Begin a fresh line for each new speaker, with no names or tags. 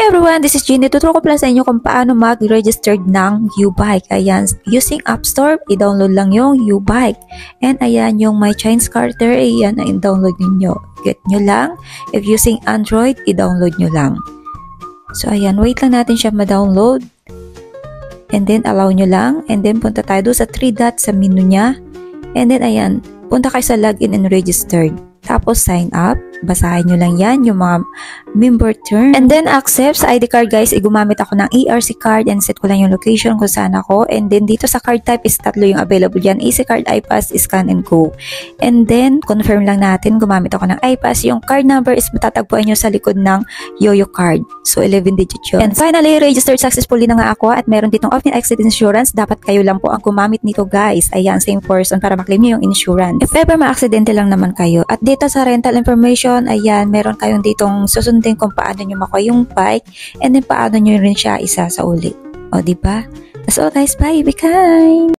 Everyone, this is Jean. Tuturo ko pala sa inyo kung paano mag-registered ng U-Bike. Ayan, using App Store, i-download lang yung U-Bike. And ayan, yung My Chines Carter, ayan, i-download niyo. Get nyo lang. If using Android, i-download nyo lang. So ayan, wait lang natin siya ma-download. And then, allow nyo lang. And then, punta tayo doon sa 3 dots sa menu niya. And then, ayan, punta kayo sa login and registered. Tapos, sign up. Basahin nyo lang yan, yung mga member term. And then, accept. Sa ID card, guys, gumamit ako ng ERC card and set ko lang yung location kung saan ako. And then, dito sa card type is 3 yung available dyan. EC card, iPass, scan and go. And then, confirm lang natin, gumamit ako ng iPass. Yung card number is matatagpuan nyo sa likod ng YOYO card. So, 11 digit yun. And finally, registered successfully na nga ako at meron ditong off-net accident insurance. Dapat kayo lang po ang gumamit nito, guys. Ayan, same person para maklaim nyo yung insurance. If ever ma-aksidente lang naman kayo. At dito sa rental information, ayan, meron kayong ditong susundin kung paano nyo makuha yung bike and then paano nyo rin siya isa sa uli. O, diba? That's all, guys. Bye! Be kind!